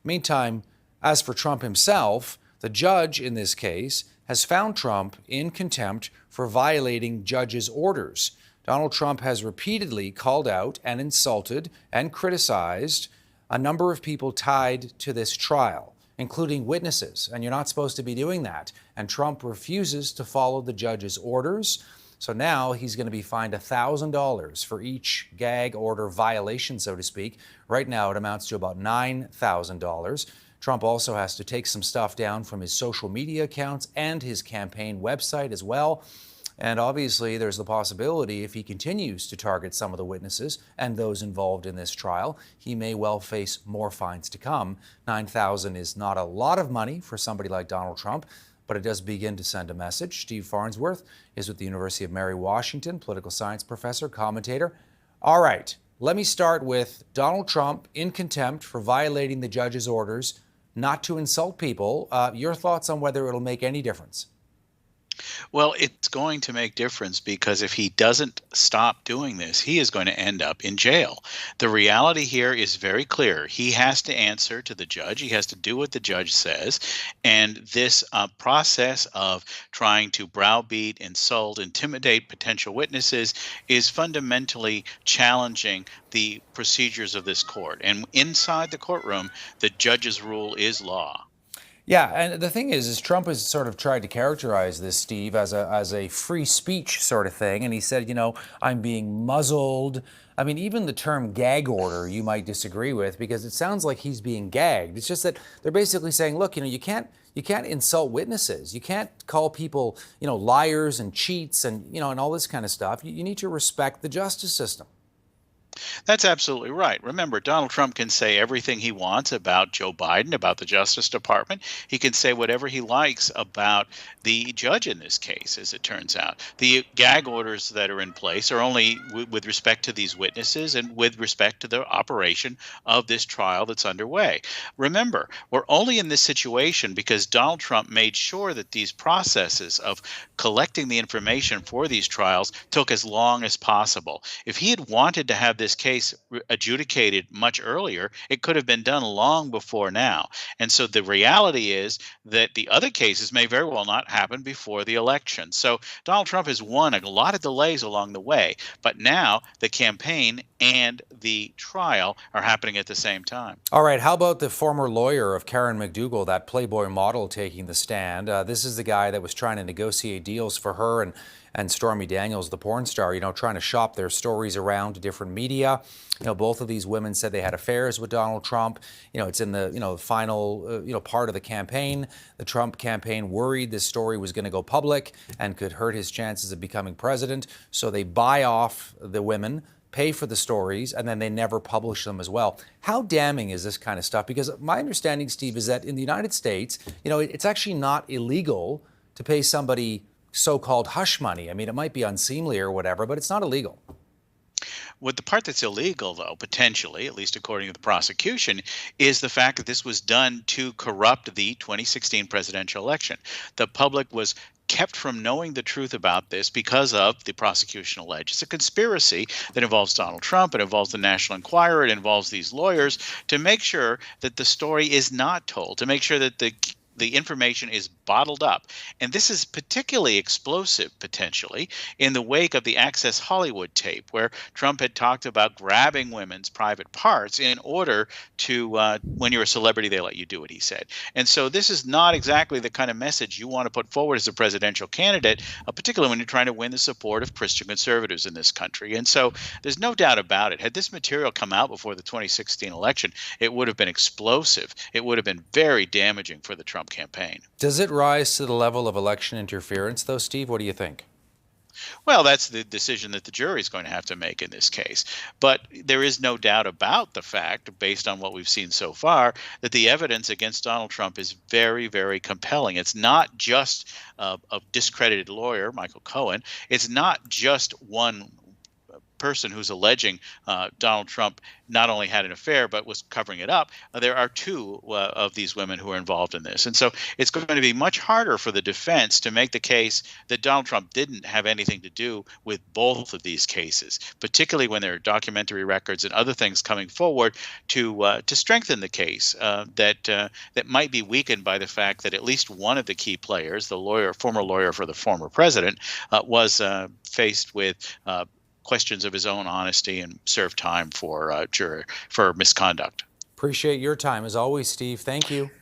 Meantime, as for Trump himself, the judge in this case has found Trump in contempt for violating judge's orders. Donald Trump has repeatedly called out and insulted and criticized a number of people tied to this trial, including witnesses. And you're not supposed to be doing that. And Trump refuses to follow the judge's orders. So now he's going to be fined $1,000 for each gag order violation, so to speak. Right now, it amounts to about $9,000. Trump also has to take some stuff down from his social media accounts and his campaign website as well. And obviously, there's the possibility if he continues to target some of the witnesses and those involved in this trial, he may well face more fines to come. $9,000 is not a lot of money for somebody like Donald Trump, but it does begin to send a message. Steve Farnsworth is with the University of Mary Washington, political science professor, commentator. All right, let me start with Donald Trump in contempt for violating the judge's orders not to insult people. Your thoughts on whether it'll make any difference? Well, it's going to make difference because if he doesn't stop doing this, he is going to end up in jail. The reality here is very clear. He has to answer to the judge. He has to do what the judge says. And this process of trying to browbeat, insult, intimidate potential witnesses is fundamentally challenging the procedures of this court. And inside the courtroom, the judge's rule is law. Yeah, and the thing is Trump has sort of tried to characterize this, Steve, as a free speech sort of thing. And he said, I'm being muzzled. I mean, even the term gag order you might disagree with because it sounds like he's being gagged. It's just that they're basically saying, look, you can't insult witnesses. You can't call people, liars and cheats and, and all this kind of stuff. You need to respect the justice system. That's absolutely right. Remember, Donald Trump can say everything he wants about Joe Biden, about the Justice Department. He can say whatever he likes about the judge in this case, as it turns out. The gag orders that are in place are only with respect to these witnesses and with respect to the operation of this trial that's underway. Remember, we're only in this situation because Donald Trump made sure that these processes of collecting the information for these trials took as long as possible. If he had wanted to have this case adjudicated much earlier, it could have been done long before now. And so the reality is that the other cases may very well not happen before the election. So Donald Trump has won a lot of delays along the way, but now the campaign and the trial are happening at the same time. All right, how about the former lawyer of Karen McDougal, that Playboy model taking the stand? This is the guy that was trying to negotiate deals for her and Stormy Daniels, the porn star, trying to shop their stories around to different media. Both of these women said they had affairs with Donald Trump. It's in the, final, part of the campaign. The Trump campaign worried this story was going to go public and could hurt his chances of becoming president. So they buy off the women, pay for the stories, and then they never publish them as well. How damning is this kind of stuff? Because my understanding, Steve, is that in the United States, it's actually not illegal to pay somebody so-called hush money. I mean, it might be unseemly or whatever, but it's not illegal. What the part that's illegal, though, potentially, at least according to the prosecution, is the fact that this was done to corrupt the 2016 presidential election. The public was kept from knowing the truth about this because of the prosecution alleged. It's a conspiracy that involves Donald Trump, it involves the National Enquirer, it involves these lawyers to make sure that the story is not told, to make sure that the information is bottled up. And this is particularly explosive, potentially, in the wake of the Access Hollywood tape, where Trump had talked about grabbing women's private parts in order to, when you're a celebrity, they let you do it, he said. And so this is not exactly the kind of message you want to put forward as a presidential candidate, particularly when you're trying to win the support of Christian conservatives in this country. And so there's no doubt about it. Had this material come out before the 2016 election, it would have been explosive. It would have been very damaging for the Trump campaign. Does it rise to the level of election interference, though, Steve? What do you think? Well, that's the decision that the jury is going to have to make in this case. But there is no doubt about the fact, based on what we've seen so far, that the evidence against Donald Trump is very, very compelling. It's not just a discredited lawyer, Michael Cohen. It's not just one person who's alleging Donald Trump not only had an affair but was covering it up. There are two of these women who are involved in this, and so it's going to be much harder for the defense to make the case that Donald Trump didn't have anything to do with both of these cases, particularly when there are documentary records and other things coming forward to strengthen the case that might be weakened by the fact that at least one of the key players, the former lawyer for the former president, was faced with questions of his own honesty and served time for misconduct. Appreciate your time as always, Steve. Thank you.